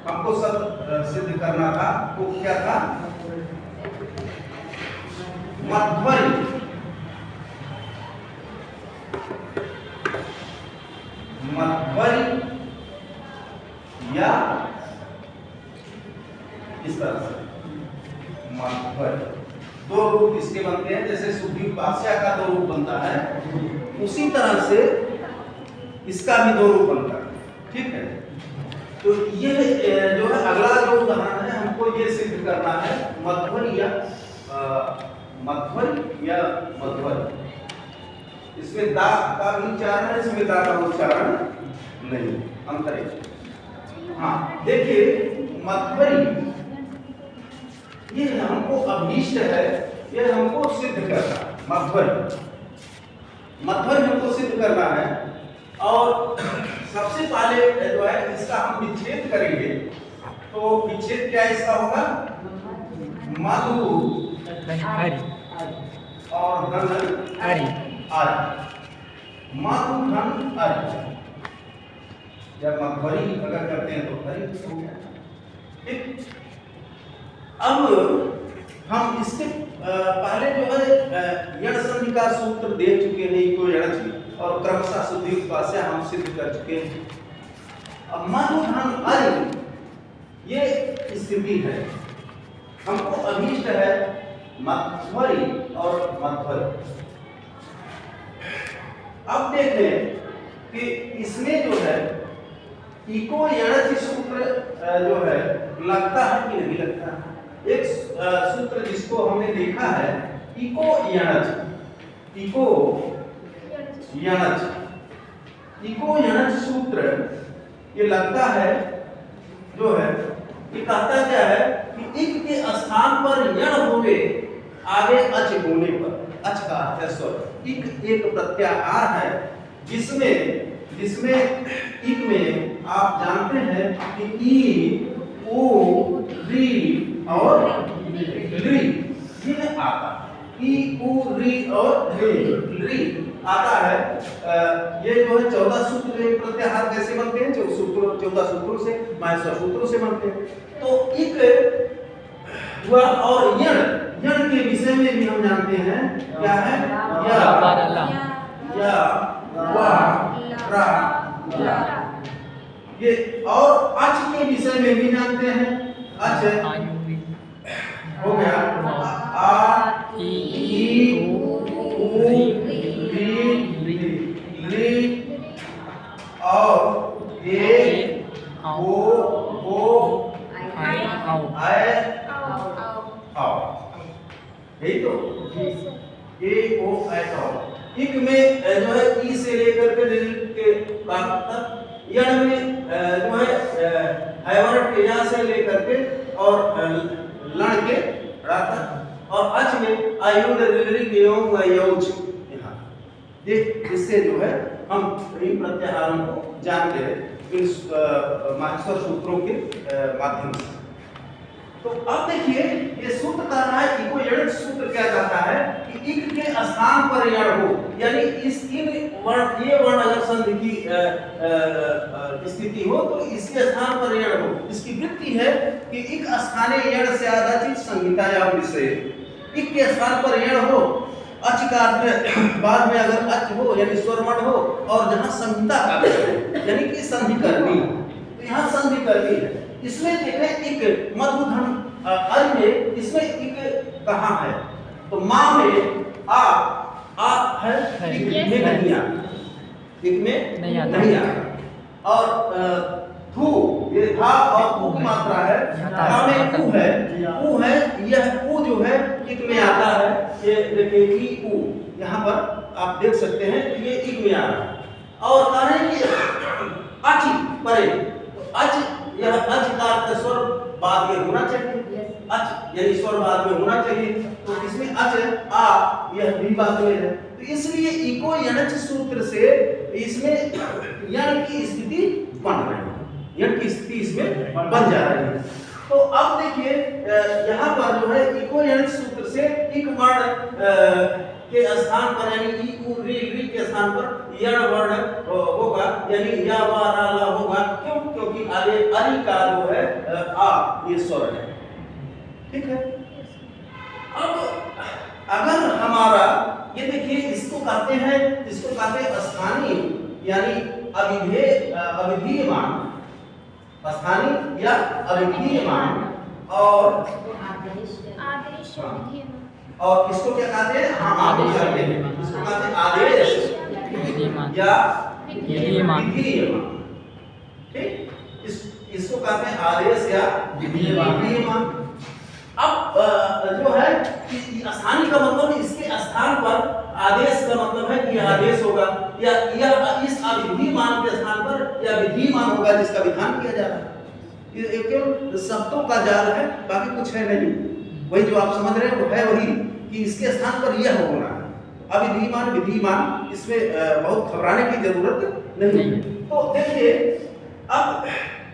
हमको सब सिद्ध करना था, वो क्या था? मध्वरी। मध्वरी या इस तरह से मध्वरी। दो रूप इसके बनते हैं, जैसे सुब्युपास्या का दो रूप बनता है, उसी तरह से इसका भी दो रूप बनता है। ठीक है, तो ये जो है अगला जो उदाहरण है, हमको ये सिद्ध करना है मध्वरी या मध्वरी। इसमें दा का भी उच्चारण है, इसमें दा का उच्चारण नहीं, अंतर है। हाँ देखिए, मध्वरी ये हमको अभीष्ट है, ये हमको सिद्ध करना है। मध्वरी हमको सिद्ध करना है, और सबसे पहले जो है इसका हम विच्छेद करेंगे। तो विच्छेद क्या इसका होगा? मधु और धन अरि। मधु धन अरि। जब मध्वरी अगर करते हैं तो हरि हो गया। ठीक, अब हम इसके पहले जो है यण संधि का सूत्र देख चुके हैं, इको यणचि, और क्रमशः सुब्युपास्या हम सिद्ध कर चुके हैं। अब मधु धन अरि ये स्थिति है, हमको अभीष्ट है मध्वरी और मध्वरी। अब देखें कि इसमें जो है इको यणचि सूत्र जो है लगता है कि नहीं लगता है। एक सूत्र जिसको हमने देखा है इको यणचि। इको यणचि सूत्र ये लगता है जो है, ये कहता क्या है कि इक के स्थान पर यण होवे आगे अच होने पर। अच का अर्थ है स्वर। इक एक प्रत्याहार है, जिसमें इक में आप जानते हैं कि ई, ऊ, री और री ये आता है। ई, ऊ, री और री आता है। ये जो है 14 सूत्र प्रत्याहार कैसे बनते हैं? जो सूत्र 14 सूत्रों से, माइनस सूत्रों से बनते हैं। तो इक हुआ, और यण के विषय में भी हम जानते हैं क्या है? या वा रा ला। ये और अच के विषय में भी जानते हैं। अच हो गया आ, ई, ऊ, री और ए, ओ, आए, आओ। यही तो ए, ओ, आए, आओ। इक में जो है ई से लेकर के तक, यण में जो है हैवर्ट के यहाँ से लेकर के और लण के रा तक, और अच में आयुध ऋ एवं यौच यहाँ। ये इससे जो है हम इन प्रत्याहारों को जानते हैं इन माहेश्वर सूत्रों के माध्यम से। तो अब देखिए, ये सूत्र कह रहा है, इको यणचि सूत्र क्या कहता है कि इक के स्थान पर यण हो, यानी ये वर्ण अगर संधि की स्थिति हो तो इसके स्थान पर यण हो। इसकी वृत्ति है कि इक स्थाने यण से आदाचित संहिता या विषय। इक के स्थान पर यण हो, अच का अर्थ बाद में अगर अच हो यानी स्वरमण हो, और जहां संहिता का विषय यानी कि संधि करनी हो, तो यहाँ संधि करनी है। इसमें देखें इक मधु धन अरि में, इसमें इक कहाँ है? तो माँ में आ है, इक में नहीं आ, इक में नहीं आ। और थू, ये धा और ऊ की मात्रा है, धा में ऊ है, यह ऊ जो है इक में आता है। ये देखिए कि ऊ यहाँ पर आप देख सकते हैं, ये इक में आ रहा है। और कहें कि अच परे, अच, यह अच का अर्थ स्वर बाद में होना चाहिए। अच यानी स्वर बाद में होना चाहिए, तो इसमें अच आ यह भी बाद में है। तो इसलिए इको यणचि सूत्र से इसमें यण की स्थिति बन रही है, यण की स्थिति इसमें बन जा रही है। तो अब देखिए यहाँ पर जो है इको यणचि सूत्र से इक वर्ण के स्थान पर यानी ई उ री री के स्थान पर यण वर्ण होगा, यानी या वा रा ला होगा। क्यों? क्योंकि आगे अरि का जो है आ ये स्वर है। ठीक है। अब अगर हमारा ये देखिए इसको कहते हैं स्थानीय यानी अविधीयमान, स्थानीय या अविधीयमान, और और इसको क्या कहते हैं? आदेश कहते हैं। इसको कहते हैं आदेश या विधीयमान। ठीक, इसको कहते हैं आदेश या विधीयमान। अब जो है कि स्थानीय का मतलब है इसके स्थान पर, आदेश का मतलब है कि आदेश होगा या इस अविधीयमान के स्थान पर या विधीयमान होगा जिसका विधान किया जा रहा है। ये केवल शब्दों का जाल है, बाकी कुछ है नहीं। वही जो आप समझ रहे हैं वो है वही कि इसके स्थान पर यह होना है। अविधीयमान विधीयमान, इसमें बहुत घबराने की जरूरत नहीं। तो देखिए अब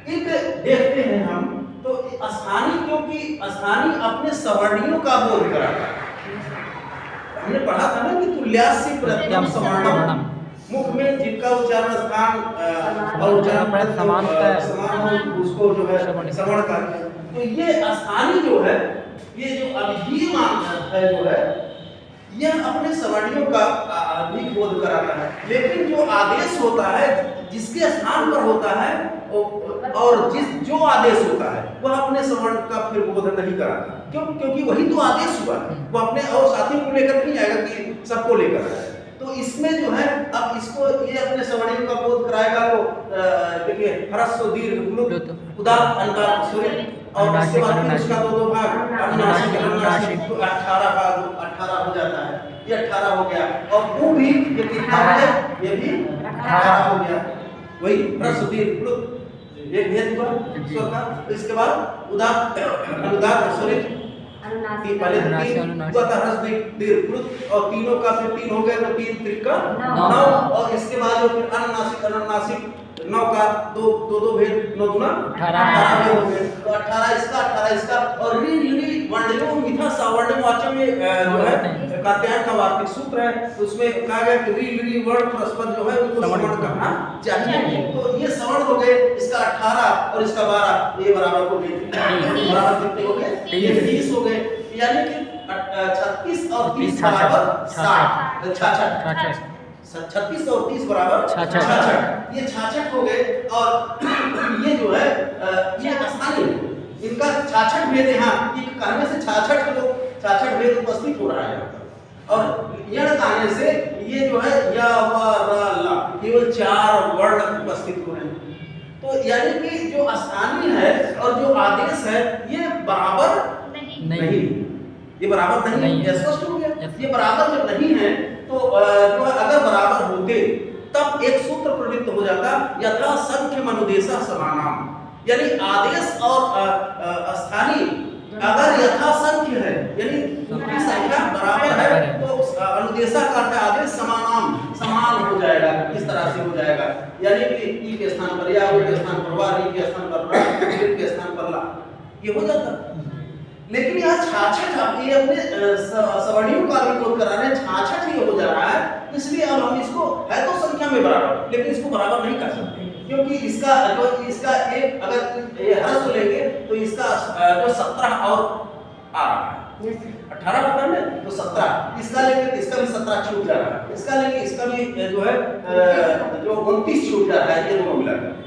एक देखते हैं हम, तो स्थानीय, क्योंकि स्थानीय अपने सवर्णियों का बोध कराता है। हमने पढ़ा था ना कि तुल्यास्य प्रत्यम सवर्णम, मुख में जिनका उच्चारण स्थान और उच्चारण समान हो उसको जो है सवर्ण का। तो ये स्थानीय जो है, ये जो अविधीयमान है जो है, यह अपने सवर्णियों का अधिक बोध कराता है। लेकिन जो आदेश होता है जिसके स्थान पर होता है और जो आदेश होता है वह अपने सवर्ण का फिर बोध नहीं कराता। क्यों? क्योंकि वही तो आदेश हुआ, वो अपने और साथियों को लेकर नहीं आएगा कि सबको लेकर आए। तो इसमें जो है अब इसको ये अपने सवर्णियों का बोध कराएगा। तो देखिए ह्रस्व दीर्घ उदात्त अंकार स्वरित, और इसके बाद फिर इसका दो भाग अनुनासिक अनुनासिक, तो 18 भाग 18 हो जाता है। ये 18 हो गया। और वो भी ये कितना हो गया? ये भी 18 हो गया। वही ह्रस्व दीर्घ एक भेद हुआ स्वर का। इसके बाद उदात्त अनुदात्त स्वरित, पहले हुआ था ह्रस्व दीर्घ और तीनों का फिर 3 हो गए, तो 3 त्रिका 9। और इसके बाद जो फिर अनुनासिक अनुनासिक 9 का दो भेद, 9 दूना 18 भेद हो गए। तो 18 इसका और री वर्णों मिथा सावर्ण वाचक में जो है कात्यायन का वार्तिक सूत्र है। तो उसमें कहा गया कि री वर्ण परस्पर जो है उनको सवर्ण करना चाहिए। तो ये सवर्ण हो गए, इसका 18 और इसका 12, ये बराबर हो गए। बराबर कितने हो गए? ये 30 हो गए। यानी कि 36 और 30 बराबर 60, 36 और 30 बराबर 66। ये 66 हो गए। और ये जो है ये स्थानीय, इनका 66 भेद यहाँ कहने से 66 भेद उपस्थित हो रहा है। और यण कहने से ये जो है या वा रा ला केवल 4 वर्ण उपस्थित हो रहे हैं। तो यानी कि जो स्थानीय है और जो आदेश है ये बराबर नहीं, ये बराबर नहीं, स्पष्ट हो गया। ये बराबर जब नहीं है तो जो है अगर बराबर होते तब एक सूत्र प्रवृत्त हो जाता, यथा संख्य मनुदेशा समानाम, यानी आदेश और स्थानीय अगर यथा संख्य है यानी उनकी संख्या बराबर है तो अनुदेशा का अर्थ आदेश समानाम, समान हो जाएगा। इस तरह से हो जाएगा, यानी कि ई के स्थान पर या, के स्थान पर वा, री के स्थान पर रा, के स्थान पर ला, ये हो जाता। लेकिन यहाँ 66 ये अपने सवर्णियों का भी बोध करा रहे हैं, 66 ही हो जा रहा है। इसलिए अब हम इसको है तो संख्या में बराबर, लेकिन इसको बराबर नहीं कर सकते, क्योंकि इसका एक अगर ये ह्रस्व लेंगे तो इसका जो 17 और आ रहा है, 18 होता है ना, तो 17 इसका लेंगे तो इसका भी 17 छूट जा रहा है, इसका लेंगे इसका भी जो है जो 29 छूट जा रहा है, ये दोनों मिलाकर।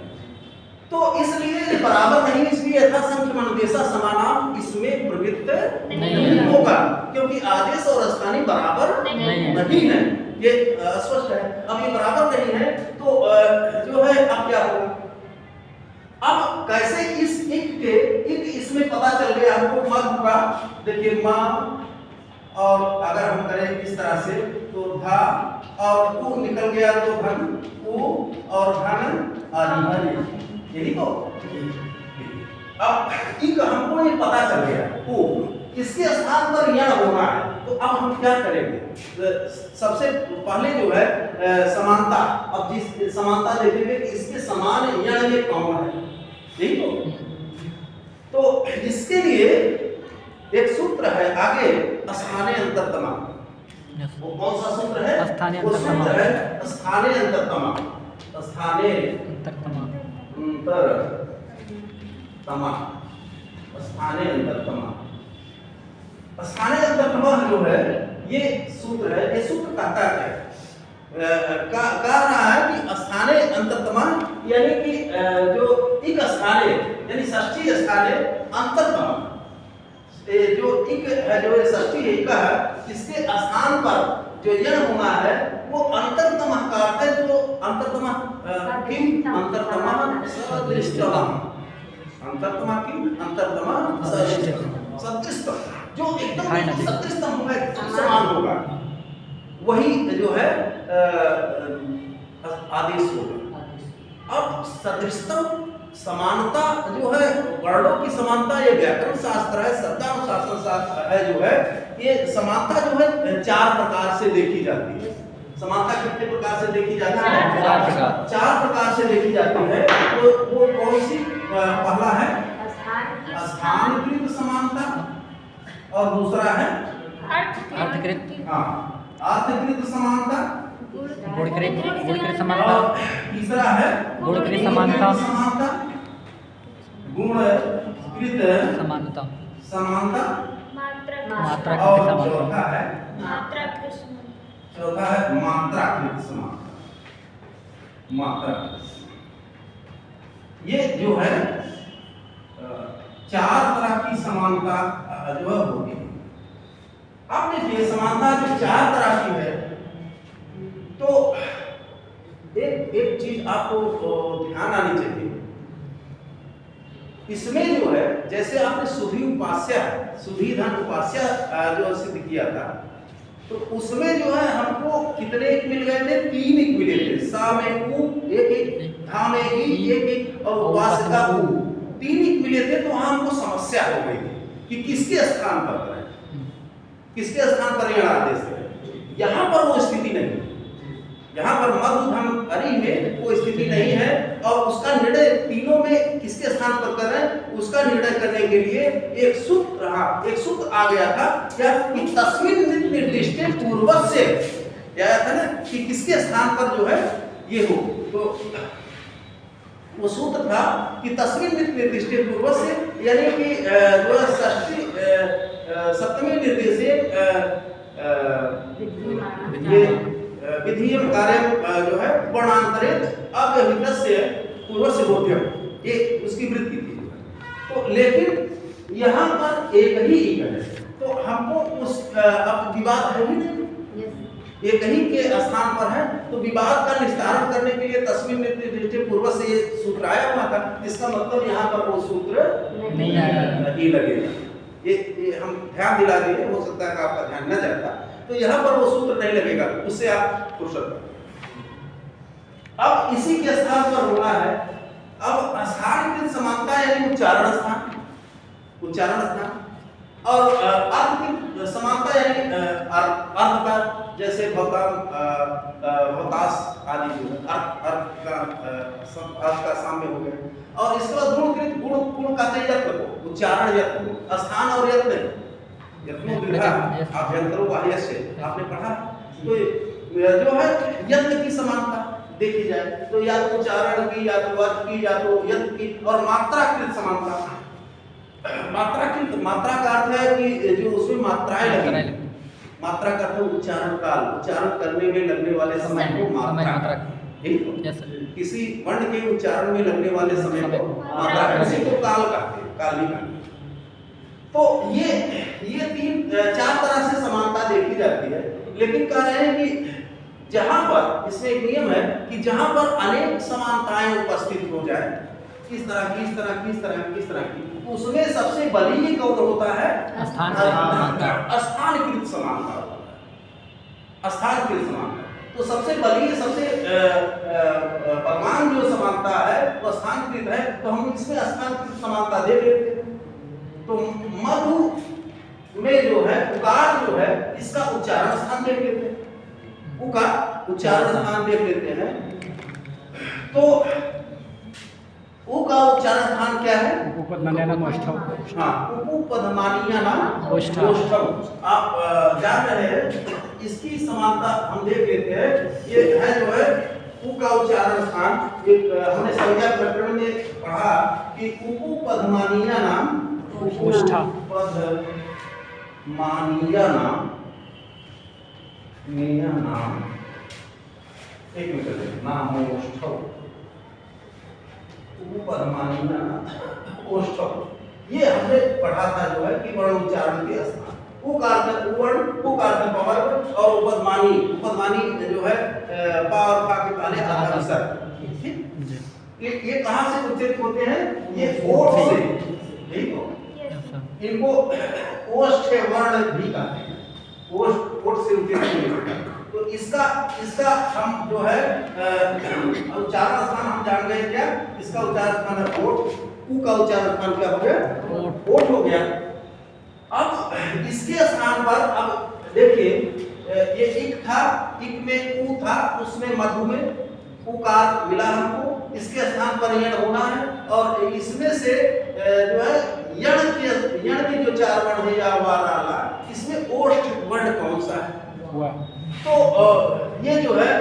तो इसलिए बराबर नहीं, इसलिए यथा संख्य मनुदेशा समानाम इसमें प्रवृत्त नहीं होगा, क्योंकि आदेश और स्थानीय बराबर नहीं है। ये स्पष्ट है। अब ये बराबर नहीं है तो जो है अब क्या होगा? अब कैसे इस इसमें पता चल गया हमको मध का। देखिए मां, और अगर हम करें इस तरह से तो धा और उ निकल गया तो धन, उ और धन आदि, यही तो। अब हमको ये पता चल गया उ इसके स्थान पर यण होना है। तो अब हम क्या करेंगे? सबसे पहले जो है समानता, अब जिस समानता देखेंगे कि इसके समान यण ये कौन है, यही तो इसके लिए एक सूत्र है आगे, स्थाने अंतरतमा। Yes. वो कौन सा सूत्र है? स्थानीय वो अंतरतमा। सूत्र है स्थानीय अंतरतमा। स्थानीय अंतरतमा। अंतरतमा। स्थानीय अंतरतमा। स्थानीय अंतरतमा जो है ये सूत्र है। ये सूत्र कहता है कह रहा है कि स्थानीय अंतरतमा यानी कि जो एक स्थानीय यानी षष्ठी स्थानीय अंतरतमा, जो एक है जो षष्ठी एक है इसके स्थान पर जो यण होना है वो अंतरतमा का अर्थ है। जो अंतरतमा किम अंतरतमा सदृष्टम, अंतरतमा किम अंतरतमा सदृष्टम, जो एकदम सदृष्टम होगा, एकदम समान होगा, वही जो है आदेश होगा। अब सदृष्टम समानता जो है वर्णों की समानता, ये व्याकरण शास्त्र है, शब्दानुशासन शास्त्र है जो है, ये समानता जो है चार प्रकार से देखी जाती है। समानता कितने प्रकार से देखी जाती है? चार प्रकार से देखी जाती है। तो वो कौन सी? पहला है स्थानकृत समानता और दूसरा है अर्थकृत, हाँ अर्थकृत समानता, गुणकृत समानता, तीसरा है गुणकृत समानता, गुणकृत समानता, समानता, मात्राकृत और समानता, चौथा है मात्राकृत समानता। मात्रा ये जो है चार तरह की समानता जो है होती है। अब देखिए समानता जो चार तरह की है, तो एक चीज आपको ध्यान आनी चाहिए। इसमें जो है जैसे आपने सुधी उपास्य, सुधी धन उपास्य जो सिद्ध किया था, तो उसमें जो है हमको कितने एक मिल गए थे? 3 एक मिले थे। सा में उ एक, धा में ई एक, और उपास्य का उ 3 एक मिले थे। तो वहां हमको समस्या हो गई थी कि किसके स्थान पर करें, किसके स्थान पर यह आदेश है। यहाँ पर वो स्थिति नहीं, यहाँ पर मधु धम अरि में वो स्थिति नहीं है, और उसका निर्णय तीनों में किसके स्थान पर कर रहे हैं उसका निर्णय करने के लिए एक सूत्र रहा, एक सूत्र आ गया था क्या कि तस्मिन् निर्दिष्टे पूर्वक से आया था ना कि किसके स्थान पर जो है ये हो। तो वो सूत्र था कि तस्मिन् निर्दिष्टे पूर्वक से, यानी कि जो है षष्ठी सप्तमी निर्देशे ये विधियम कार्य जो है वर्णांतरित अव्यवहितस्य पूर्वस्य बोध्यम, ये उसकी वृत्ति थी। तो लेकिन यहाँ पर एक ही है, तो हमको उस अब विवाद है ही नहीं, एक ही के स्थान पर है, तो विवाद का निस्तारण करने के लिए तस्मिन् निर्दिष्टे पूर्व से ये सूत्र आया हुआ था। इसका मतलब यहाँ पर वो सूत्र नहीं आया, नहीं लगेगा। ये हम ध्यान दिला देंगे, हो सकता है कि आपका ध्यान न जाता, तो यहाँ पर वो सूत्र नहीं लगेगा, उससे आप फुर्सत। अब इसी के स्थान पर होना है अब स्थानकृत समानता, यानी उच्चारण स्थान, उच्चारण स्थान, और अर्थकृत समानता यानी अर्थ का, जैसे भवतास आदि जो अर्थ का साम्य हो गया। और इसके बाद गुणकृत, गुण का यत्न को, उच्चारण यत्न, स्थान और यत्न, यत्नो विधा अभ्यंतरो बाह्यस्य आपने पढ़ा। तो जो है यत्न की समानता देखी जाए तो या तो उच्चारण की, या तो अर्थ की, या तो यत्न की, और मात्राकृत समानता। मात्राकृत, मात्रा का अर्थ है कि जो उसमें मात्राएं लगी, मात्रा का अर्थ उच्चारण काल, उच्चारण करने में लगने वाले समय को मात्रा, किसी वर्ण के उच्चारण में लगने वाले समय को मात्रा, किसी को काल कहते हैं, काल भी कहते हैं। तो ये चार तरह से समानता देखी जाती है। लेकिन कह रहे हैं कि जहां पर, इसमें एक नियम है कि जहां पर अनेक समानताएं उपस्थित हो जाए, किस तरह की, इस तरह की, इस तरह की, इस तरह की, उसमें सबसे बलीय कौन होता है? स्थानकृत समानता, स्थानकृत समानता। तो सबसे बलीय, सबसे बलवान जो समानता है वो स्थानकृत है। तो हम इसमें स्थानकृत समानता देख लेते हैं। तो मधु में जो है उकार जो है, इसका उच्चारण स्थान देख लेते हैं, उकार उच्चारण स्थान देख लेते हैं। तो उ का उच्चारण स्थान क्या है? उपपद्मान्यानाम ओष्ठौ। हाँ, उपपद्मानीयानाम ओष्ठौ। ओष्ठौ। आप जान रहे हैं, इसकी समानता हम देख लेते हैं। ये है जो है उ का उच्चारण स्थान। एक हमने संज्ञा प्रकरण में पढ़ा कि उपपद्मानीयानाम ओष्ठा। नियनाम एक मिनट नाम ओष्ठौ। उपपद्मानीयानाम ओष्ठौ, ये हमने पढ़ा था जो है कि वर्ण उच्चारण के स्थान। उ का अर्थ वर्ण, उ का अर्थ पवर्ग और उपपद्मानी जो है पा और पा के पहले आधा विसर्ग। ठीक, ये कहाँ से उच्चारित होते हैं? ये ओठ से। ठीक हो, इनको ओष्ठ वर्ण भी कहते हैं। ओठ से उच्चारित होते हैं। तो इसका हम जो है उच्चारण स्थान हम जान गए क्या? इसका उच्चारण स्थान है ओठ। उ का उच्चारण स्थान क्या हो गया? ओठ हो गया। अब इसके स्थान पर अब देखिए, ये इक था, इक में उ था, उसमें मधु में उकार मिला हमको। इसके स्थान पर यण होना है और इसमें से जो है यण के जो चार वर्ण है या वाला, इसमें ओष्ठ वर्ण कौन सा है? तो ये जो है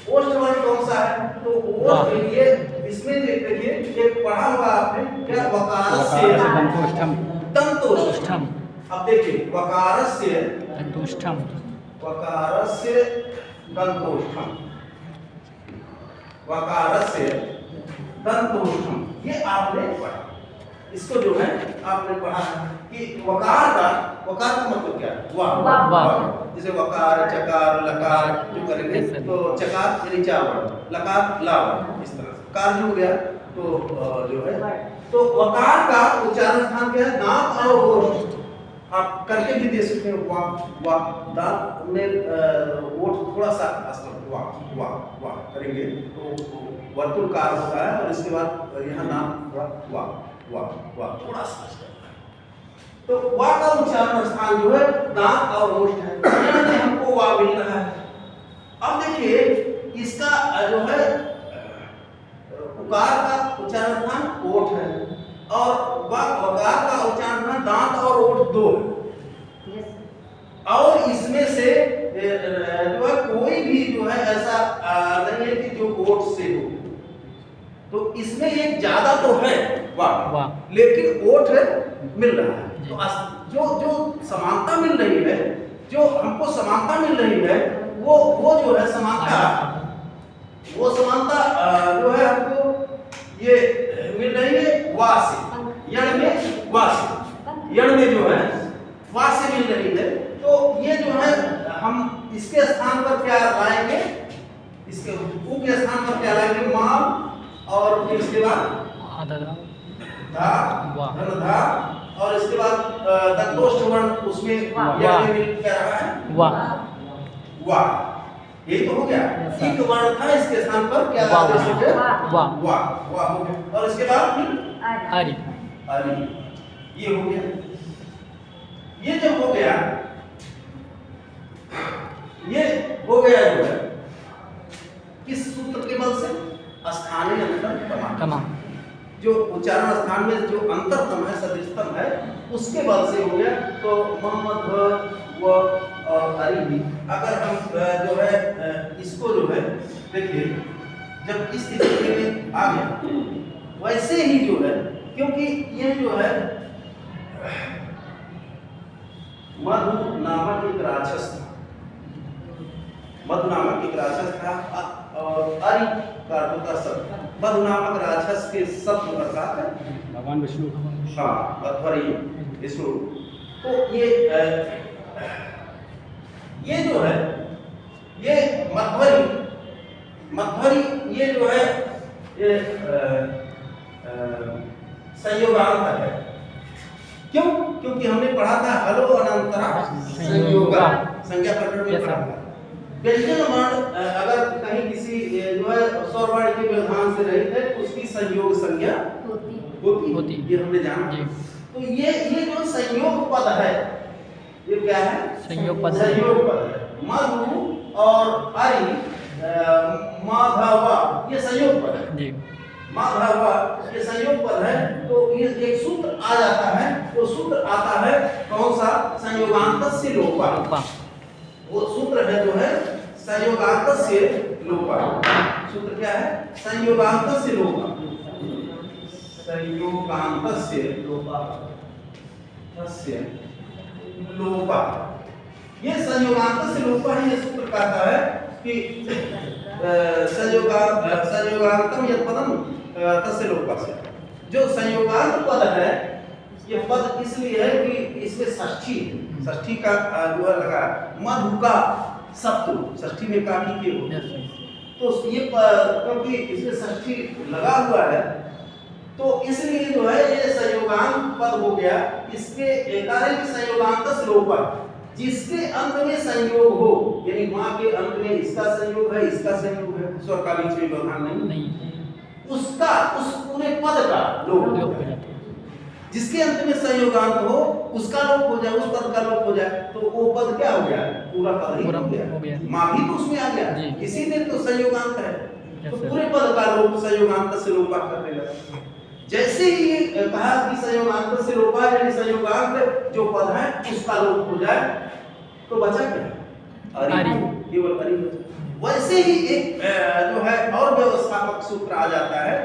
ओष्ठ वर्ण कौन सा है? तो ओष्ठ के लिए इसमें देखिए, एक पढ़ा होगा आपने क्या? वकारस्य दंतोष्ठम। अब देखिए, वकारस्य दंतोष्ठम, वकारस्य दंतोष्ठम, वकारस्य दंतोष्ठम, ये आपने पढ़ा। इसको जो है आपने पढ़ा कि वकार का मतलब क्या है? वाह। जैसे वकार, चकार, लकार जो करेंगे तो चकार यानी चार वर्ण, लकार ला वर्ण, इस तरह से कार जो हो गया। तो जो है तो वकार का उच्चारण स्थान क्या है? दांत और ओष्ठ। आप करके भी दे सकते हैं, वाह। दांत में ओठ थोड़ा सा अस्तर, वाह करेंगे तो वर्तुलकार होता है और इसके बाद यहाँ नाम थोड़ा वाह थोड़ा सा। तो वाह का उच्चारण स्थान जो है दांत और ओष्ठ है। यहाँ हमको वाह मिल रहा है। अब देखिए, इसका जो है उकार का उच्चारण स्थान ओठ है और वकार का उच्चारण स्थान दांत और ओठ दो है। और इसमें से जो है कोई भी जो है ऐसा नहीं है कि जो ओठ से हो। तो इसमें एक ज्यादा तो है वाह, लेकिन ओठ मिल रहा है। तो जो समानता मिल रही है, जो हमको समानता मिल रही है, वो जो है समानता, वो समानता जो है हमको ये मिल रही है वाह से। यण में वाह से, यण में जो है वाह से मिल रही है। तो ये जो है हम इसके स्थान पर क्या लाएंगे? इसके उ के स्थान पर क्या लाएंगे? मां, और फिर इसके बाद धा, धा, और इसके बाद दंतोष्ठ वर्ण, उसमें यण में क्या रहा है? वाह। ये तो हो गया। एक वर्ण था, इसके स्थान पर क्या वाह हो गया। और इसके बाद फिर आरी, ये हो गया। ये जब हो गया, ये हो गया जो है किस सूत्र के बल से? स्थानीय अंतर तमाम। जो उच्चारण स्थान में जो अंतरतम है, सदृशतम है, उसके बल से हो गया। तो मोहम्मद व और अरी भी, अगर हम जो है इसको जो है देखिए, जब इस स्थिति में आ गया, वैसे ही जो है, क्योंकि ये जो है मधु नामक एक राक्षस था, मधु नामक एक राक्षस था और अरि का अर्थ होता सब। मधु नामक राक्षस के सब अर्थात है भगवान विष्णु। हाँ, अध्वरी विष्णु। तो ये जो है, ये मध्वरी ये जो है ये संयोगांत है। क्यों? क्योंकि हमने पढ़ा था हलो अनंतरा संयोगा, संज्ञा प्रकरण में पढ़ा था। व्यंजन वर्ण अगर कहीं किसी जो है स्वर वर्ण के व्यवधान से रहित है, उसकी संयोग संज्ञा होती। ये हमने जाना। तो ये जो संयोग पद है, ये क्या है? संयोग पद है। मधु और अरि, माधवा, ये संयोग पद है। माधा हुआ, ये संयोग पद है, तो ये एक सूत्र आ जाता है, वो सूत्र आता है कौन सा? संयोगांतस्य लोपा। वो सूत्र है जो है संयोगांतस्य लोपा। सूत्र क्या है? संयोगांतस्य लोपा। संयोगांतस्य लोपा, तस्य लोपा। ये संयोगांतस्य लोपा ही ये सूत्र कहता है कि संयोगांतम यत् पदम तस्य लोपस्य। जो संयोगांत पद है, ये पद इसलिए है कि इसमें षष्ठी का जो है लगा मधु का सप्तु, षष्ठी में काकी के हो, तो ये क्योंकि इसमें षष्ठी लगा हुआ है, तो इसलिए जो है ये संयोगांत पद हो गया। इसके कार्य की संयोगांतस्य लोपा, जिसके अंत में संयोग हो, यानी मां के अंत में इसका संयोग है, इसका संयोग है, स्वर का बीच में व्यवधान नहीं, उसका उस पूरे पद का लोप हो जाए। जिसके अंत में संयोगांत हो उसका लोप हो जाए, उस पद का लोप हो जाए, तो वो पद क्या हो गया? पूरा पद ही हो गया। मां भी तो उसमें आ गया, इसीलिए तो संयोगांत है। तो पूरे पद का लोप संयोगांत से लोपा करने लगा। जैसे ही ये कहा कि संयोगांत से लोपा, यानी संयोगांत जो पद है उसका लोप हो जाए, तो बचा क्या? अरि, केवल अरि बचा। वैसे ही एक जो है और व्यवस्थापक सूत्र आ जाता है,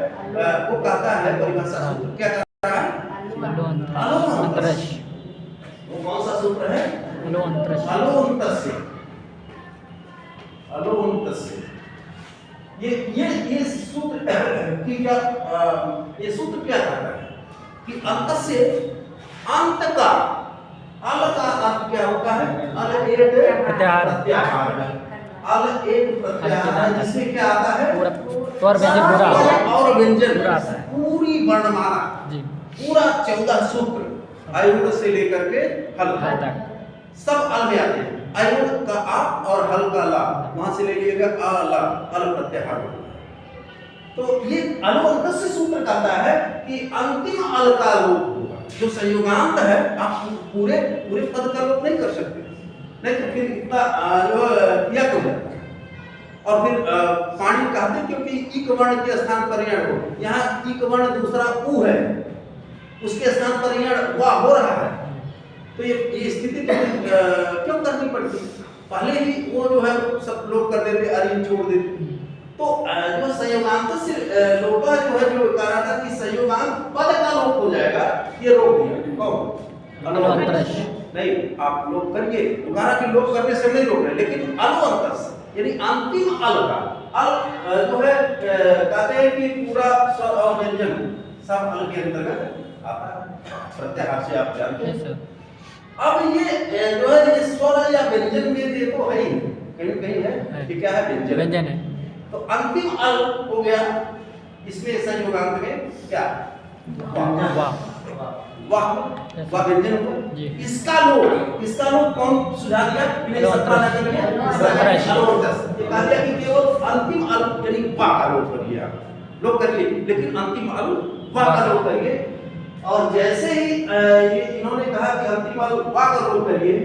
वो कहता है परिभाषा सूत्र, क्या कहता है? अलोअंतरस्य। वो कौन सा सूत्र है? अलोअंतरस्य। अलोअंतरस्य। ये सूत्र की क्या ये सूत्र क्या कहता है कि अंत से अंत का, अल का अर्थ क्या होता है? अल एक प्रत्याहार है, अल एक प्रत्याहार है, जिसमें क्या आता है? और व्यंजन पूरी वर्णमाला, पूरा 14 सूत्र आयुर्वेद से लेकर के हल तक सब अल में आते हैं। आयुर्वेद का आ और हल का ला, वहां से ले लीजिएगा आ ला, अल प्रत्याहार। तो ये अलोअंतस्य सूत्र कहता है कि अंतिम अल का लोप होगा। जो संयोगांत है, आप पूरे पद का लोप नहीं कर सकते, नहीं तो फिर इतना जो किया तो जाता है। और फिर पाणी कहते क्योंकि इक वर्ण के स्थान पर यण हो, यहाँ इक वर्ण दूसरा उ है, उसके स्थान पर यण वा हो रहा है, तो ये स्थिति क्यों करनी पड़ती? पहले ही वो जो है सब लोग कर देते, अरि छोड़ देते। तो जो संयोगांत से लोपा जो है, जो कहा था कि संयोगांत पद का लोप हो जाएगा, ये रोक दिया। कौन? अलोअंतरस्य। नहीं, आप लोग करिए, दोबारा के लोप करने से नहीं रोक रहे, लेकिन अलोअंतरस्य यानी अंतिम अल का, अल जो है कहते हैं कि पूरा स्वर और व्यंजन सब अल के अंतर्गत आता है, प्रत्याहार से आप जानते हैं। अब ये जो है ये स्वर या व्यंजन में देखो है ही कहीं है कि क्या है? व्यंजन है। तो अंतिम अल हो गया, इसमें संयोगांत में क्या? वाह व्यंजन हो। इसका लोप कौन सुझा दिया? कहा दिया कि केवल अंतिम अल यानी वाह का लोप करिए, लोप करिए, लेकिन अंतिम अल वाह का लोप करिए। और जैसे ही ये इन्होंने कहा कि अंतिम अल वाह का लोप करिए,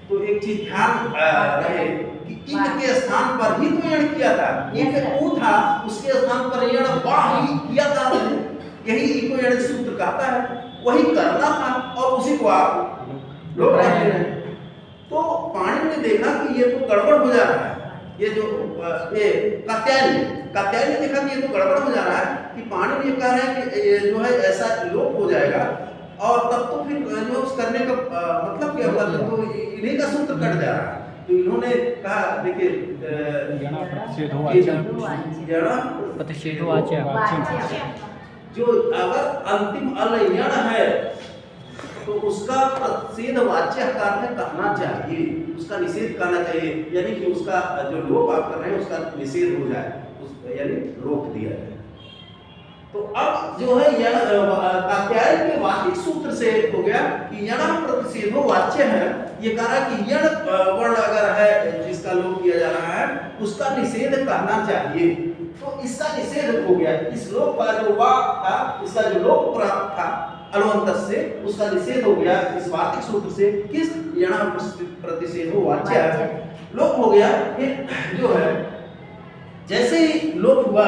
तो एक चीज ध्यान रहे कि इक के स्थान पर ही तो यण किया था, एक उ था, उसके स्थान पर यण वाह ही किया था। यही इको यण सूत्र कहता है, वही करना था और उसी को आप लोग करते हैं। तो पाणी ने देखा कि ये तो गड़बड़ हो जा रहा है, ये जो ये कात्यायन ने देखा कि ये तो गड़बड़ हो जा रहा है, कि पाणी ने कहा है कि जो है ऐसा लोप हो जाएगा, और तब तो फिर जो उस करने का मतलब क्या होगा? तो इन्हीं का सूत्र कट जा रहा है। तो इन्होंने कहा देखिए जो अगर अंतिम अल यण है तो उसका प्रतिषेध वाच्य कार्य कहना चाहिए, उसका निषेध करना चाहिए, यानी कि उसका जो लोप आप कर रहे हैं उसका निषेध हो जाए, यानी रोक दिया जाए। तो अब जो है कात्यायन के वाचिक सूत्र से हो गया कि यण प्रतिषेधो वाच्य है। ये कहा कि यण वर्ण अगर है जिसका लोप किया जा रहा है, उसका निषेध करना चाहिए, तो इसका निषेध हो गया। इस लोप का जो वा था, इसका जो लोप प्राप्त था अलोअंतस से, उसका निषेध हो गया इस वाचिक सूत्र से। किस? यण प्रतिषेधो वाच्य है, लोप हो गया। जो है जैसे ही लोप हुआ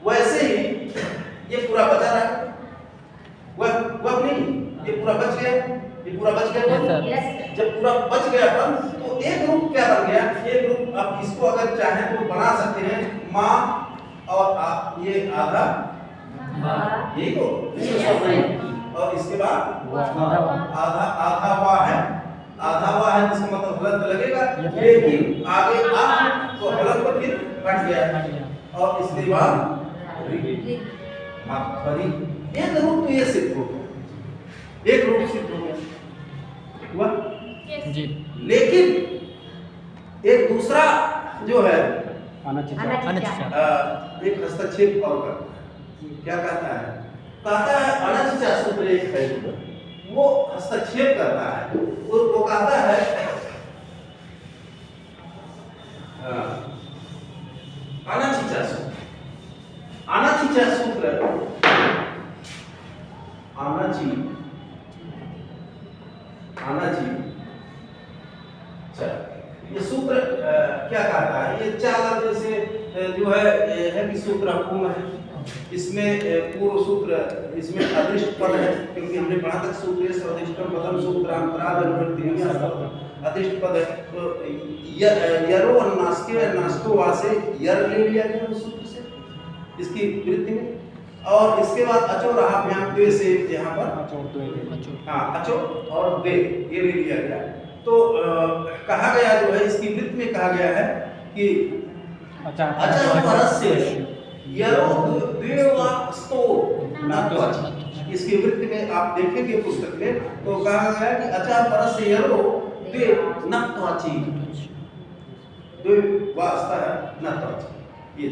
वैसे ही ये पूरा बचा रहा, वह नहीं, ये पूरा बच गया, ये पूरा बच गया। Yes, sir. Yes. जब पूरा बच गया अपन, तो एक ग्रुप क्या बन गया, एक ग्रुप आप इसको अगर चाहें तो बना सकते हैं माँ और आप, ये आधा यही को और इसके बाद आधा आधा वाह है, आधा वाह है जिसका मतलब हलंत लगेगा, लेकिन आगे आप तो हलंत पर फिर हट गया और इसके बाद मातरी। एक रूप तो ये सिद्ध हो गया, एक रूप सिद्ध हो गया हुआ। जी। लेकिन एक दूसरा जो है अनचिचा एक हस्तक्षेप और करता है, क्या कहता है, कहता है अनचिचा सूत्र एक है, वो हस्तक्षेप करता है, वो कहता है अनचिचा सूत्र, अनचिचा सूत्र, अनची, ये सूत्र क्या कहता है, ये चार जैसे जो है कि सूत्र पूर्ण है, इसमें पूर्व सूत्र, इसमें अदृष्ट पद है, क्योंकि हमने पढ़ा था सूत्र से अधिष्टम पदम सूत्रांतराद अनुवर्ती अदृष्ट पद है। तो यरो और नास्के नास्तो वासे यर ले लिया गया उस सूत्र से इसकी वृत्ति में, और इसके बाद अचो रहा भ्याम द्वे से यहाँ पर हाँ अचो और द्वे ये ले लिया गया। तो कहा गया जो है इसकी वृत्ति में कहा गया है कि अचो परस्य यरो द्वेवास्तो नातो, इसकी वृत्ति में आप देखेंगे पुस्तक में तो कहा गया कि अचा परस्य यरो द्वे नत्वाची, द्वे वास्ता है नत्वाची, ये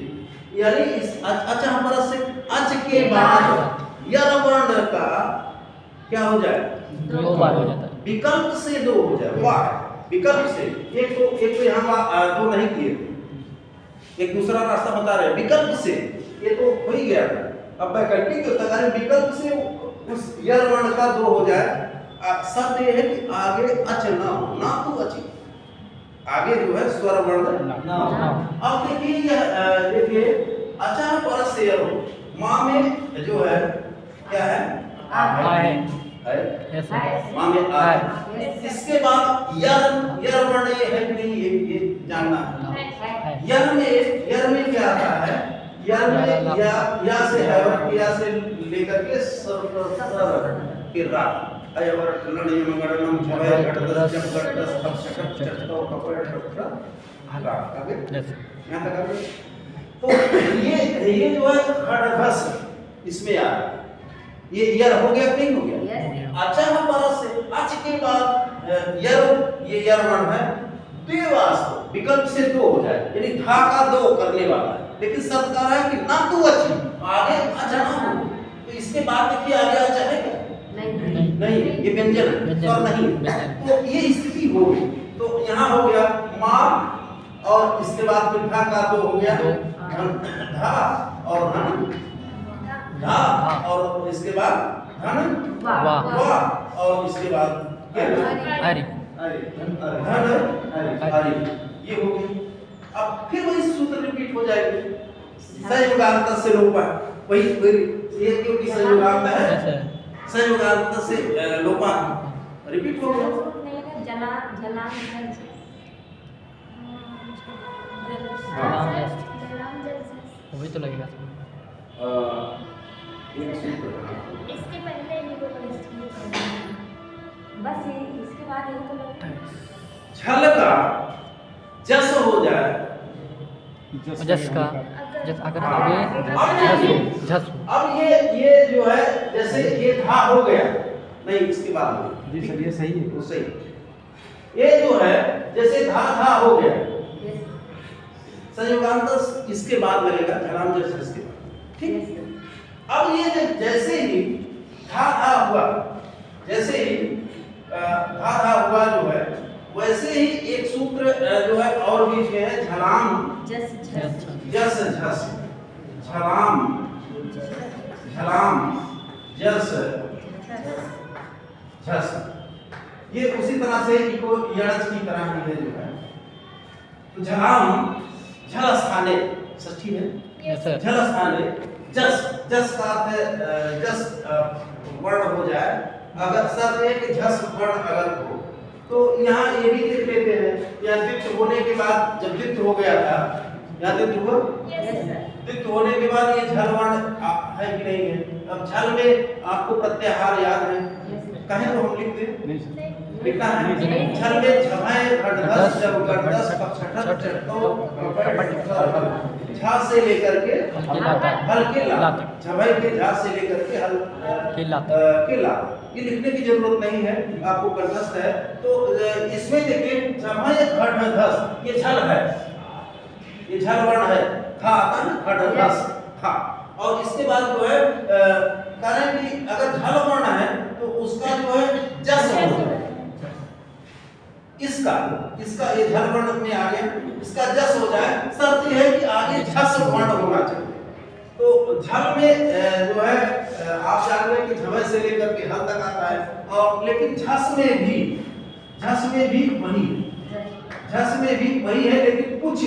यानी इस अचा परस्य अच के बाद यर वर्ण का क्या हो जाए, दो बार हो जाता है, विकल्प से दो हो जाए, वाह विकल्प से, एक तो यहाँ दो नहीं किए, एक दूसरा रास्ता बता रहे विकल्प से, ये तो हो ही गया था, अब वैकल्पिक होता है विकल्प से उस यर वर्ण का दो हो जाए। शब्द ये है कि आगे अच न हो, ना तो अची, आगे जो है स्वर वर्ण ना हो। अब देखिए यह देखिए अचा परस्य यर हो, माँ में जो है क्या है, है है यस माँ में आ है, इसके बाद यर वर्ण ये है कि नहीं, ये जानना है। यर में क्या आता है, यर में या से है और या से लेकर के सर के रा अयवर लणय मंगलम जय घटदस जब घटदस तब शकट चटतो कपड़ ठठरा रा आगे यस यहां तक आगे। तो ये जो है घटदस इसमें आ ये यर हो गया कि नहीं हो गया। अच्छा हम परस से अच के बाद यर, ये यर वर्ण है, द्विवास्त विकल्प से दो हो जाए, यानी धा का दो करने वाला है, लेकिन शब्द कह रहा है कि ना तू अच्छी आगे अच्छा ना हो, तो इसके बाद देखिए आगे अच्छा है क्या, नहीं ये व्यंजन है और नहीं, तो ये स्थिति हो गई। तो यहाँ हो गया माँ और इसके बाद फिर धा का दो हो गया, धा और धन, धा और इसके बाद धन वाह और इसके बाद क्या हरि धन हरि, ये हो गई। अब फिर वही सूत्र रिपीट हो जाएगी, संयोगांत से लोपा, वही ये क्योंकि संयोगांत है, संयोगांत से लोपा रिपीट हो गया। वही तो लगेगा इसके पहले बस इसके बाद यही तो लगता है झल का जस हो जाए, जस का जस अगर आगे जस अब ये जो है जैसे ये धा हो गया, नहीं इसके बाद जी सर ये सही है, वो सही, ये जो है जैसे धा हो गया, संयोगांत इसके बाद लगेगा, झलाम जैसे इसके बाद, ठीक। अब ये जैसे ही धा हुआ, जैसे ही धा हुआ जो है, वैसे ही एक सूत्र जो है और बीच में है झलाम जस जस झस, झलाम झलाम जस झस, ये उसी तरह से इको यणज की तरह ही है जो है। तो झलाम झल स्थाने षष्ठी है, यस सर। झल स्थान है। जस जस का अर्थ है जस वर्ण हो जाए। अगर शब्द है कि झस वर्ण अगर हो तो यहाँ ये भी लिख लेते हैं। या द्वित्व होने के बाद जब द्वित्व हो गया था, यहाँ द्वित्व हुआ, द्वित्व होने के बाद ये झल वर्ण है कि नहीं है। अब झल में आपको प्रत्याहार याद है, कहें तो हम लिखते लिखना है। झल में झमाए घटधस जब घटधस पक्षठत झा से लेकर के हल के ला, झमाए के झा से लेकर के हल के ला, ये लिखने की जरूरत नहीं है, आपको कंठस्थ है। तो इसमें देखिए झमाए घटधस ये झल है, ये झल वर्ण है। था आता है घटधस था। और इसके बाद जो है कारण कि अगर झल वर्ण है तो उसका जो है जस होगा। इसका ये झल वर्ण में आ गया, इसका जस हो जाए। शर्त है कि आगे झस वर्ण होना चाहिए। तो झल में जो है आप जान रहे हैं कि झवे से लेकर के हल तक आता है। और लेकिन झस में भी वही है, लेकिन कुछ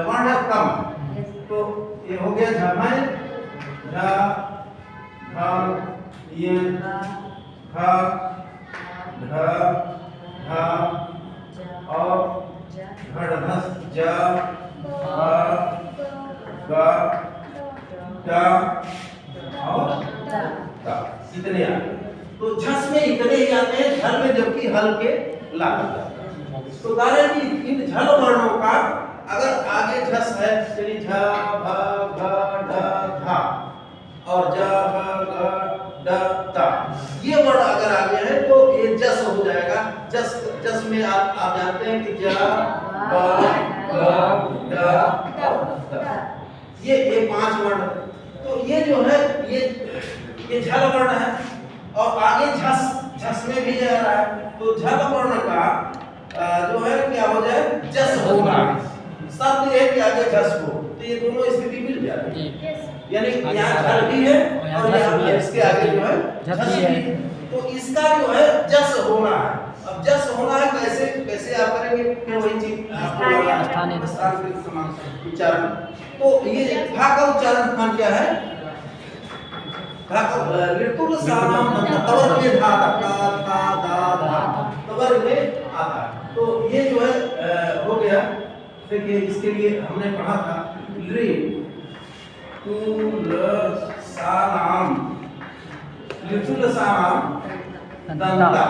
वर्ण कम। तो ये हो गया झमाए झा हम ये खा ढ ढा और घटधस ज ग ड और द, इतने आते हैं। तो झस में इतने ही आते हैं, झल में जबकि हल के ला जाता है। तो कारण कि इन झल वर्णों का अगर आगे झस है, यानी झ भ घ ढ धा और ज भ घ ड ता, ये वर्ण अगर आगे है तो ये जस हो जाएगा। जस में आप जानते हैं कि ज ब घ ड और द, ये पांच वर्ण। तो ये जो है ये झल वर्ण है। और आगे झस में भी जा रहा है, तो झल वर्ण का जो है क्या हो जाए, जस होगा। शब्द है कि आगे झस हो, तो ये दोनों स्थिति मिल जाती है। यानी यहाँ झल भी है और यहाँ भी इसके आगे जो है झस भी है। तो इसका जो है जस होना है। अब जस होना है कैसे आप करेंगे, फिर वही चीज आपको समान उच्चारण। तो ये भा का उच्चारण स्थान क्या है, लिटुल सानाम तवर में धा ता दा तवर में आता। तो ये जो है हो गया। देखिए इसके लिए हमने पढ़ा था लिटुल सानाम दंता,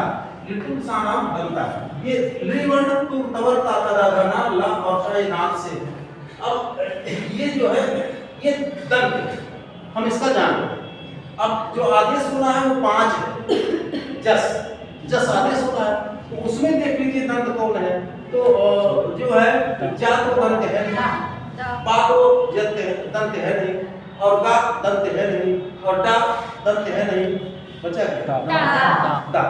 लिटुल सानाम दंता। ये लिवर्ण तू तवर ता दा दा ला और शय नाम से। अब ये जो है ये दंत, हम इसका जान लो। अब जो आदेश होना है वो 5 है। जस आदेश होता है, तो उसमें देख लीजिए दंत कौन है। तो जो है जा तो दंत है नहीं, पा तो दंत है नहीं, और गा दंत है नहीं, और डा दंत है नहीं, बचा क्या दा,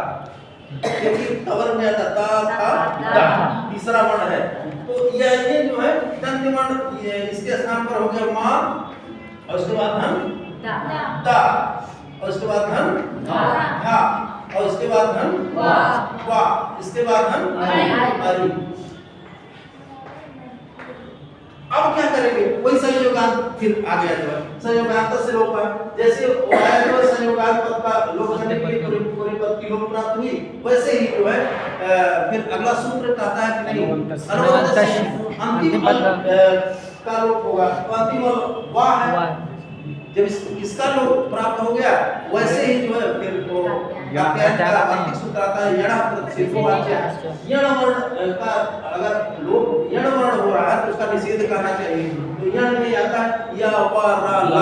क्योंकि तवर में आता ता था दा, तीसरा वर्ण है। तो ये जो है दंत वर्ण, इसके स्थान पर हो गया मा, और उसके बाद धन दा, और उसके बाद धन धा, और उसके बाद धन वा, इसके बाद धन अरि। अब क्या करेंगे, वही संयोगांत फिर आ गया। जो संयोगांत से लोप है, जैसे वो संयोगांत पद का लोप करने के लिए पूरे पद की लोप प्राप्त हुई, वैसे ही जो है फिर अगला सूत्र कहता है कि नहीं अंतिम का लोप होगा। तो अंतिम वा है, जब इसका लोप प्राप्त हो गया, वैसे ही जो है फिर वो वार्तिक सूत्र आता है यण प्रतिषेधवाच्य। यण वर्ण का अगर लोप यण वर्ण हो रहा है तो उसका निषेध करना चाहिए। तो यण में आता है या व र ल,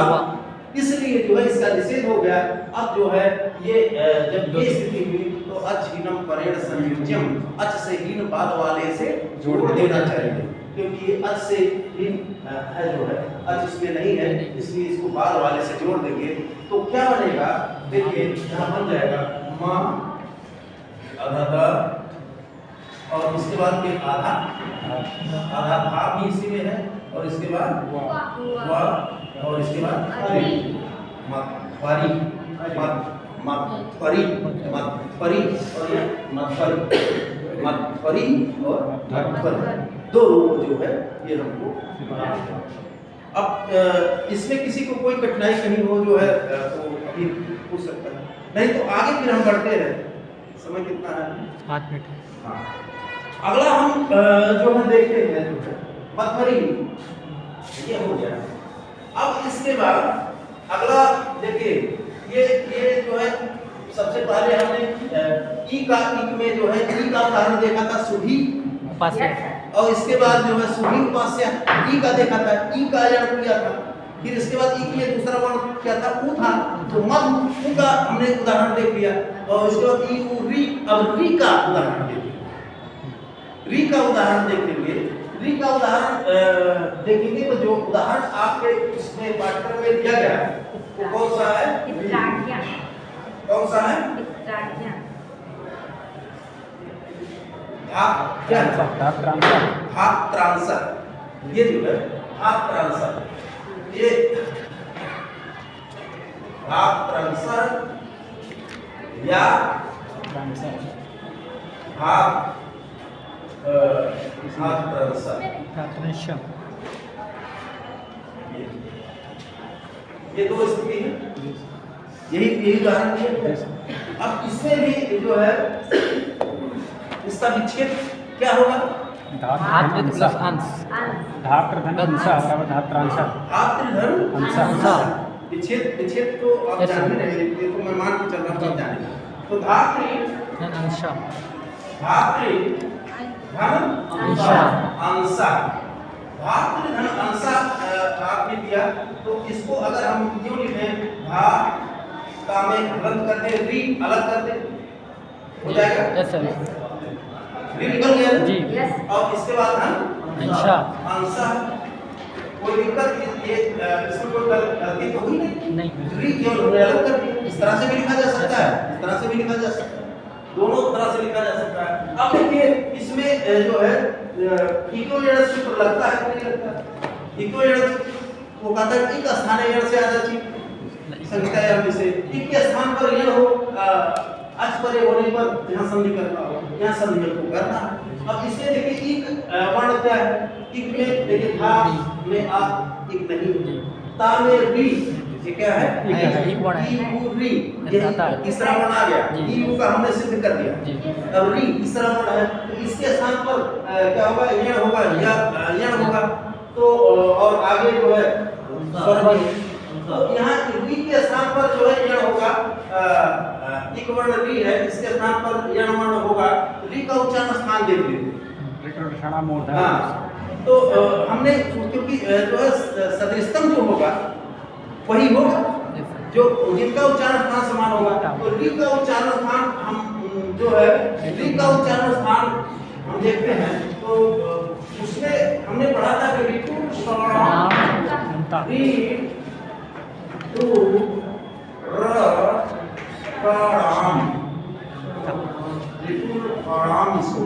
इसलिए जो है इसका निषेध हो गया। अब जो है ये जब ये स्थिति हुई तो अच हीनम परेण संयुज्यम, अच से हीन बाद वाले से जोड़ देना चाहिए, क्योंकि ये अच से हीन है जो है, अच इसमें नहीं है, इसलिए इसको बाद वाले से जोड़ देंगे। तो क्या बनेगा, देखिए यहाँ बन जाएगा मां आधा दा, और इसके बाद फिर आधा था भी इसी में है, और इसके बाद वा, और इसके बाद मत्परी और ये मत्परी और मत्परी, दो रूप जो है ये हमको अब इसमें किसी को कोई कठिनाई कहीं हो जो है तो अभी पूछ सकता है, नहीं तो आगे फिर हम बढ़ते हैं। समय कितना है? 8 मिनट। हाँ। अगला हम जो हम देखते हैं जो है मध्वरी, ये हो गया। अब इसके बाद अगला देखिए, ये जो है सबसे पहले हमने ई का इक में जो है ई का उदाहरण देखा था सुधी उपास्य। और इसके बाद जो है सुधी उपास्य ई का देखा था, ई का अयण किया था। फिर इसके बाद ई के दूसरा वर्ण क्या था? उ था। तो मध्य उ का हमने उदाहरण देख लिया और इसके बाद ई उ री, अब री का उदाहरण देख लिया। री का उदाहरण देखेंगे, री का उदाहरण देखेंगे तो जो उदाहरण आपके इसमें पाठ्यक्रम में दिया गया है वो कौन सा है? इत्राज्ञा। कौन सा है? इत्राज्ञा। भाग क्या है? भाग ट्रांसर। ये जो है भाग ट्रांसर, ये भाग ट्रांसर या भाग ट्रांसर, ये दो स्थिति है, यही उदाहरण दिए। अब इसमें भी जो है इसका विच्छेद क्या होगा? धातु प्लस अंश। अंश। विच्छेद तो आप Yes, जान sir. रहे हैं, ये तो मैं मान के चल रहा हूँ आप जानेंगे। तो धात्री अंशा। धात्री धन अंशा। अंशा, धात्री धन अंशा आपने दिया तो इसको अगर हम क्यों लिखें? धा का में अलग कर दे, री अलग कर दे, हो जाएगा? Yes sir. री निकल गया ना? जी। यस। और इसके बाद हम अंशा। अंशा, कोई दिक्कत ये इसमें कोई गलती तो हुई नहीं? नहीं। री क्यों अलग कर दिया? इस तरह से भी लिखा जा सकता है, इस तरह से भी लिखा जा सकता है, दोनों तरह से लिखा जा सकता है। अब देखिए इसमें जो है इक्विवेलेंस सूत्र लगता है कि नहीं लगता? इक्विवेलेंस वो कहता है एक स्थान है यण से आदर्शित संख्या या विषय, एक के स्थान पर यण हो अच पर होने पर यहाँ संधि करना हो, यहाँ संधि को करना है। अब इसमें देखिए एक वर्ण क्या है? एक में देखिए था में आ, एक नहीं, ता में री, ये क्या है? एक वर्ण है। ई उ री, ये तीसरा वर्ण आ गया। ई उ का हमने सिद्ध कर दिया। जी। अब री तीसरा वर्ण है तो इसके स्थान पर क्या होगा? यण होगा या यण होगा। तो और आगे जो है स्वर, तो यहाँ री के स्थान पर जो है यण होगा, एक वर्ण री है, इसके स्थान पर यण वर्ण होगा। री का उच्चारण स्थान देख लीजिए। हाँ, तो हमने क्योंकि जो है सदृशतम जो होगा वही होगा जो जिनका उच्चारण स्थान समान होगा। तो री का उच्चारण स्थान हम जो है री का उच्चारण स्थान हम देखते हैं तो उसमें हमने पढ़ा था कि ऋतु श्रवण, री टू राम, ऋतु राम इसको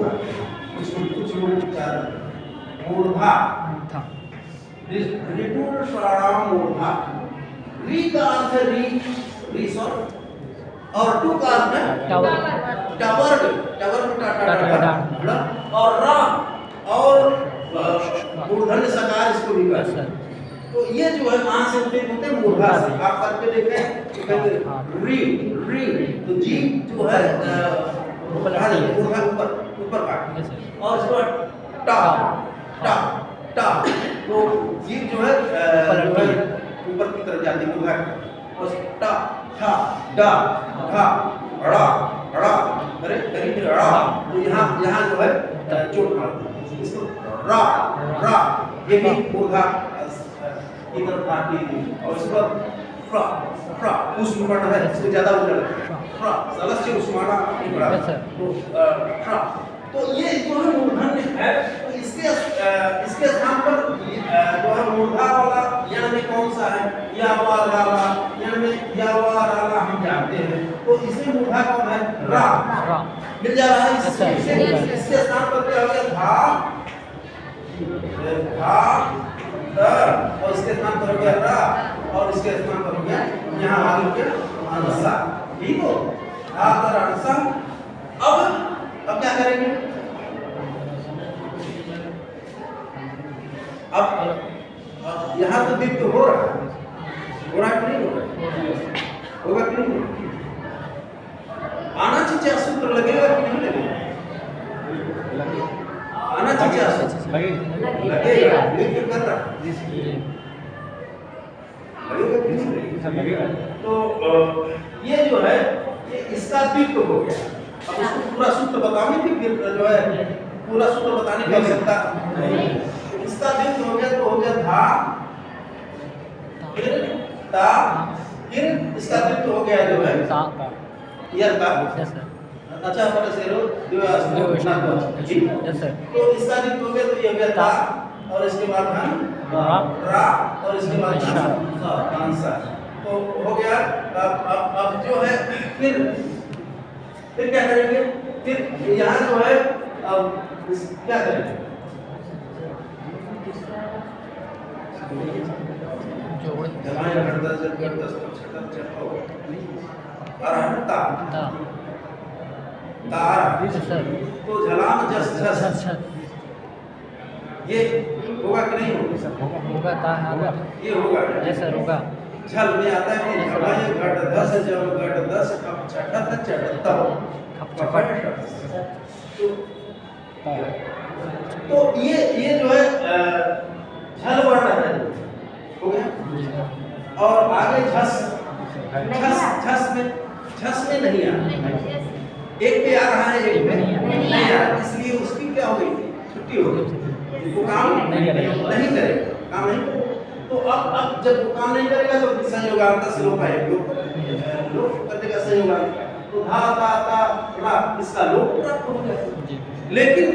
कुछ लोग उच्चारण मूर्धा, ऋतु श्रवण मूर्धा। री का अर्थ है री और टू का अर्थ है टावर। टावर में टाटा और रा और मूर्धन्य सकार इसको भी कहते हैं। तो ये जो है कहाँ से उठे होते हैं? मूर्धा से। आप करके देखें री, तो जी जो है ऊपर ऊपर का, और इसके बाद टा, तो जीभ जो है ऊपर की तरफ जाती है मूर्धा, और टा ठा डा धा ड़ा ड़ा अरे करीब ड़ा, तो यहाँ जो है चोट मारती है इसको रा, ये भी मूर्धा की तरफ काटती है। और इसके बाद फ्रा उष्म वर्ण है, इसको ज्यादा उज्जवल है, फ्रा सलस्य उष्माणा नहीं पड़ा, तो फ्रा। तो ये जो है मूर्धन्य है, तो इसके स्थान पर जो है मूर्धा वाला यण में कौन सा है? या वा रा, यण में या वा रा हम जानते हैं, तो इसमें मूर्धा कौन है? रा मिल जा रहा है। इसके स्थान पर क्या हो गया? धा और इसके स्थान पर हो गया रा, और इसके स्थान पर हो गया यहाँ आगे के अंसा। ठीक हो? आकर अंसा। अब क्या करेंगे? अब यहाँ यहाँ तो दीप्त हो रहा है कि नहीं हो रहा है? होगा कि नहीं होगा? आना चाहिए सूत्र लगेगा कि नहीं लगेगा? आना चाहिए सूत्र लगेगा, दीप्त कर रहा है लगेगा कि नहीं लगेगा? तो ये जो है ये इसका दीप्त हो गया। अब उसको पूरा सूत्र बताने की फिर जो है पूरा सूत्र बताने की आवश्यकता नहीं। इसका दीप्त हो गया तो हो गया धा, फिर ता, फिर इसका दीप्त हो गया जो है ता यर्ता। यस सर अच्छा हमारे से रो जी यस सर तो इसका दीप्त हो गया तो ये हो गया ता और इसके बाद हम रा और इसके बाद अंसा। तो हो गया। अब जो है फिर क्या करेंगे? फिर यहाँ जो है अब क्या करेंगे? जोड़ जमाए घटता अरहता ता तार यस सर तो झलाम जस अच्छा जस अच्छा ये होगा कि नहीं होगा? होगा ता होगा ये होगा। यस सर होगा झल में आता है कि झलाए घट दस जब घट दस कप छठत चढ़ता खप चपट तो ये जो है झल वर्ण है हो गया। और आगे झस झस में नहीं आ रहा, एक पे आ रहा है एक पे नहीं आ रहा, इसलिए उसकी क्या हो गई? छुट्टी हो गई, वो काम नहीं करेगा काम नहीं करेगा। तो अब जब वो काम नहीं करेगा तो संयोगांत से लोप आएगा, लोप करने का संयोगांत तो धा ता ता रा इसका लोप प्राप्त हो गया। लेकिन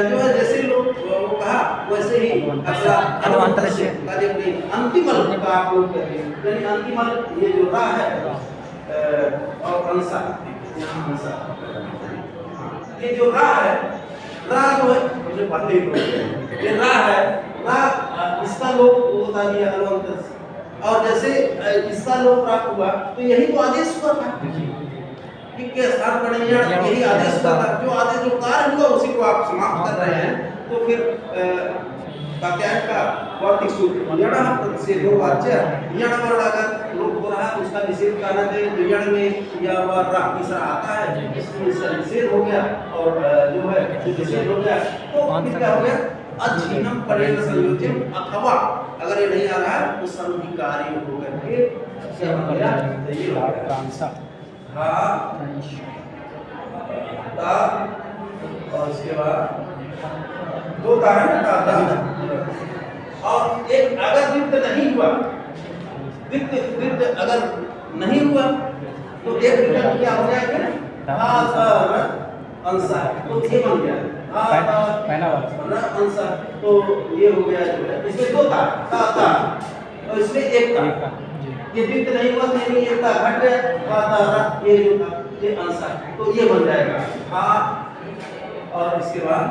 जो है जैसे लोग वो कहा वैसे ही अगला अनुअंतरस्य का देखिए अंतिमल का आप लोग कहते हैं, यानी अंतिमल ये जो रा है और अंसा यहाँ अंसा ये जो रा है, रा जो है हमने पहले ही ये रा है, रा इसका लोप होता है अनुअंतरस्य और जैसे इसका लोप प्राप्त हुआ तो यही तो आदेश हुआ था के स्थान पर यही आदेश हुआ था। जो आदेश जो कार्य हुआ उसी को आप समाप्त कर रहे हैं। तो फिर वाक्यांश का भौतिक सूत्र यण प्रतिषेधो वाच्य यण वर्ण अगर लोप हो रहा है उसका निषेध करना चाहिए तो यण में या वर्ण तीसरा आता है इसमें इसका निषेध हो गया और जो है निषेध हो गया तो फिर क्या हो गया? अधीनम परेण संयोज्यम अथवा अगर ये नहीं आ रहा है तो संधिकारी होकर के क्या हो गया? ये हो गया हाँ ता और उसके बाद दो ता है ना ता और एक अगर दीप्त नहीं हुआ दीप्त अगर नहीं हुआ तो एक विकल्प क्या हो जाएगा? हाँ ता अंसा तो ये बन गया पहला वाला अंसा तो ये हो गया जो है इसमें दो ता ता और इसमें एक ता ये दीप्त नहीं हुआ तो ये एक ता घट गया ये जो था ये अंसा तो ये बन जाएगा हाँ और इसके बाद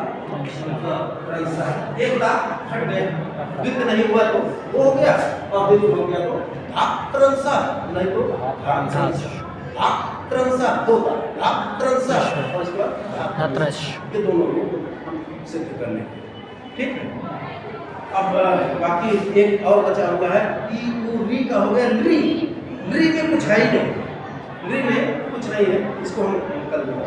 अंसा एक ता घट गया दीप्त नहीं हुआ तो वो हो गया और दीप्त हो गया तो धात्रंसा नहीं तो धात्रंसा दो धात्रंसा और इसके बाद धात्रश ये दोनों हम सिद्ध कर लेंगे। ठीक है। अब बाकी एक और बचा हुआ है ई उ री का हो गया री में कुछ है ही नहीं, री में कुछ नहीं है, इसको हम कर देंगे।